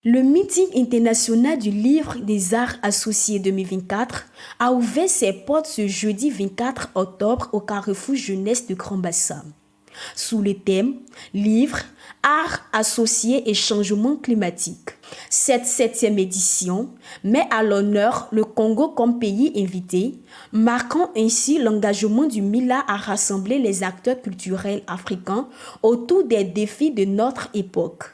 Le meeting international du livre des arts associés 2024 a ouvert ses portes ce jeudi 24 octobre au Carrefour Jeunesse de Grand Bassam. Sous le thème « Livres, arts associés et changement climatique ». Cette 7e édition met à l'honneur le Congo comme pays invité, marquant ainsi l'engagement du MILA à rassembler les acteurs culturels africains autour des défis de notre époque.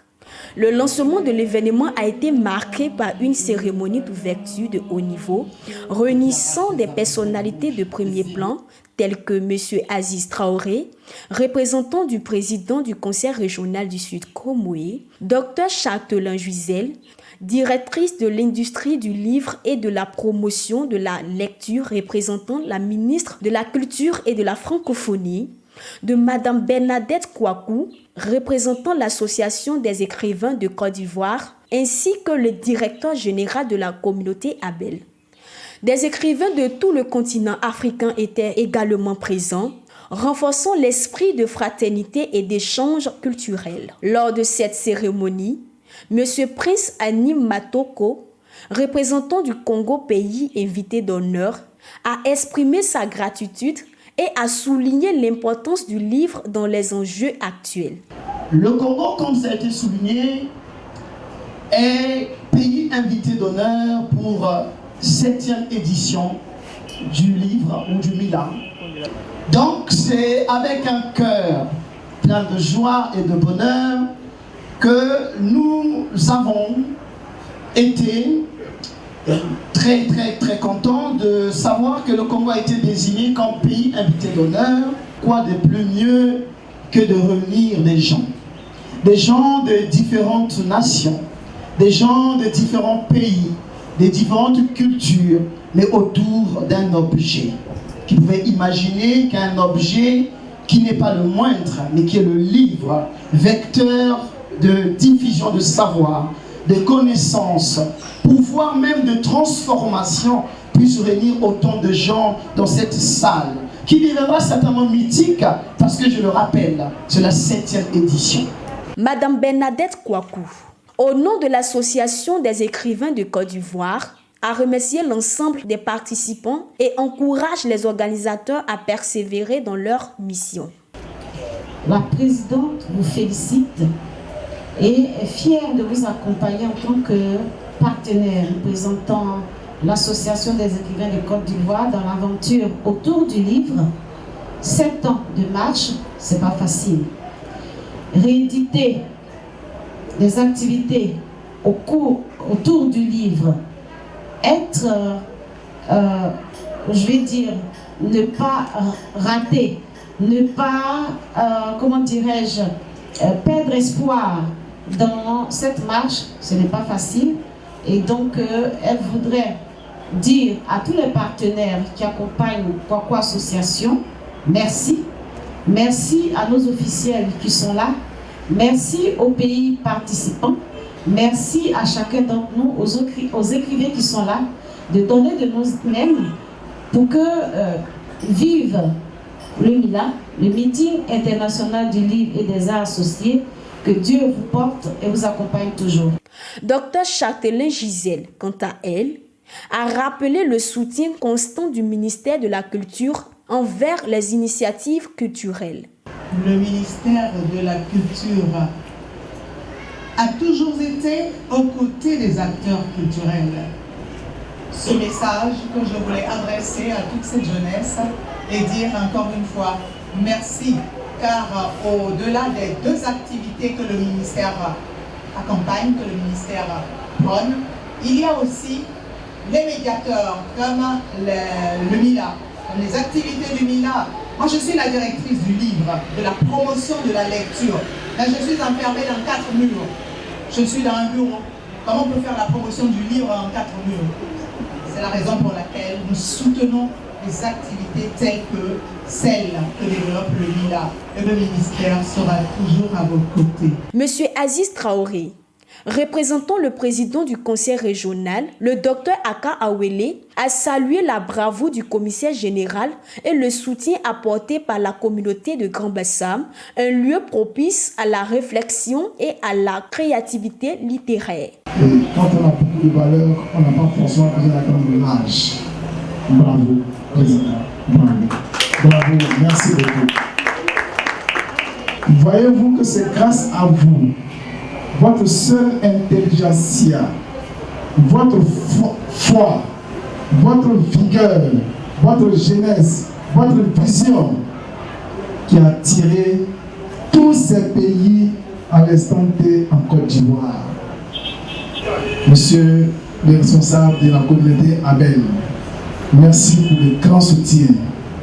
Le lancement de l'événement a été marqué par une cérémonie d'ouverture de haut niveau, réunissant des personnalités de premier plan telles que M. Aziz Traoré, représentant du président du Conseil régional du Sud Komoué, Dr Châtelain Juizel, directrice de l'industrie du livre et de la promotion de la lecture, représentant la ministre de la Culture et de la Francophonie, de Mme Bernadette Kouakou, représentant l'Association des écrivains de Côte d'Ivoire, ainsi que le directeur général de la communauté Abel. Des écrivains de tout le continent africain étaient également présents, renforçant l'esprit de fraternité et d'échange culturel. Lors de cette cérémonie, M. Prince Anim Matoko, représentant du Congo, pays invité d'honneur, a exprimé sa gratitude et a souligné l'importance du livre dans les enjeux actuels. Le Congo, comme ça a été souligné, est pays invité d'honneur pour 7e édition du livre ou du MILA. Donc c'est avec un cœur plein de joie et de bonheur que nous avons été très content de savoir que le Congo a été désigné comme pays invité d'honneur. Quoi de plus mieux que de réunir des gens de différentes nations, des gens de différents pays, des différentes cultures, mais autour d'un objet. Qui pouvait imaginer qu'un objet qui n'est pas le moindre, mais qui est le livre, vecteur de diffusion de savoir, de connaissances, pouvoir même de transformation, puisse réunir autant de gens dans cette salle, qui deviendra certainement mythique, parce que je le rappelle, c'est la 7e édition. Madame Bernadette Kouakou, au nom de l'Association des écrivains de Côte d'Ivoire, a remercié l'ensemble des participants et encourage les organisateurs à persévérer dans leur mission. La présidente vous félicite et est fière de vous accompagner en tant que partenaire représentant l'Association des écrivains de Côte d'Ivoire dans l'aventure autour du livre. 7 ans de marche, c'est pas facile. Rééditer des activités autour du livre, être, je vais dire, ne pas rater, ne pas, comment dirais-je, perdre espoir dans cette marche, ce n'est pas facile. Et donc, elle voudrait dire à tous les partenaires qui accompagnent Kouakou Association, merci. Merci à nos officiels qui sont là. Merci aux pays participants. Merci à chacun d'entre nous, aux écrivains qui sont là, de donner de nous-mêmes pour que vive le MILA, le meeting international du livre et des arts associés. Que Dieu vous porte et vous accompagne toujours. Dr Châtelain Gisèle, quant à elle, a rappelé le soutien constant du ministère de la Culture envers les initiatives culturelles. Le ministère de la Culture a toujours été aux côtés des acteurs culturels. Ce message que je voulais adresser à toute cette jeunesse et dire encore une fois merci, car au-delà des 2 activités que le ministère accompagne, que le ministère prône, il y a aussi les médiateurs comme le MILA, les activités du MILA. Moi, je suis la directrice du livre, de la promotion de la lecture. Là, je suis enfermée dans 4 murs. Je suis dans un bureau. Comment on peut faire la promotion du livre en 4 murs? C'est la raison pour laquelle nous soutenons des activités telles que celles que développe le MILA. Et le ministère sera toujours à vos côtés. Monsieur Aziz Traoré, Représentant le président du conseil régional, le docteur Aka Awele, a salué la bravoure du commissaire général et le soutien apporté par la communauté de Grand Bassam, un lieu propice à la réflexion et à la créativité littéraire. Et quand on a beaucoup de valeurs, on n'a pas forcément besoin d'attendre l'âge. Bravo, président. Bravo. Bravo, merci beaucoup. Voyez-vous que c'est grâce à vous, votre seule intelligentsia, votre foi, votre vigueur, votre jeunesse, votre vision qui a tiré tous ces pays à l'instant T en Côte d'Ivoire. Monsieur le responsable de la communauté Abel, merci pour le grand soutien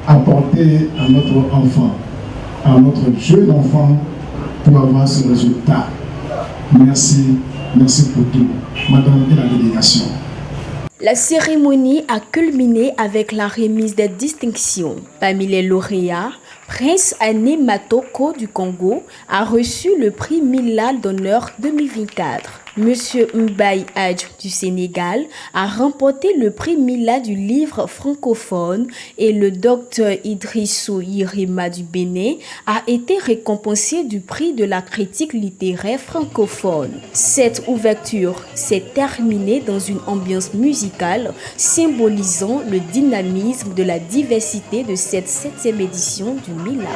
apporté à notre enfant, à notre jeune enfant pour avoir ce résultat. Merci, merci pour tout. Madame et la délégation. La cérémonie a culminé avec la remise des distinctions. Parmi les lauréats, Prince Ané Matoko du Congo a reçu le prix Mila d'honneur 2024. Monsieur Mbaye Hadj du Sénégal a remporté le prix Mila du livre francophone et le docteur Idrissou Yirima du Bénin a été récompensé du prix de la critique littéraire francophone. Cette ouverture s'est terminée dans une ambiance musicale symbolisant le dynamisme de la diversité de cette 7e édition du Mila.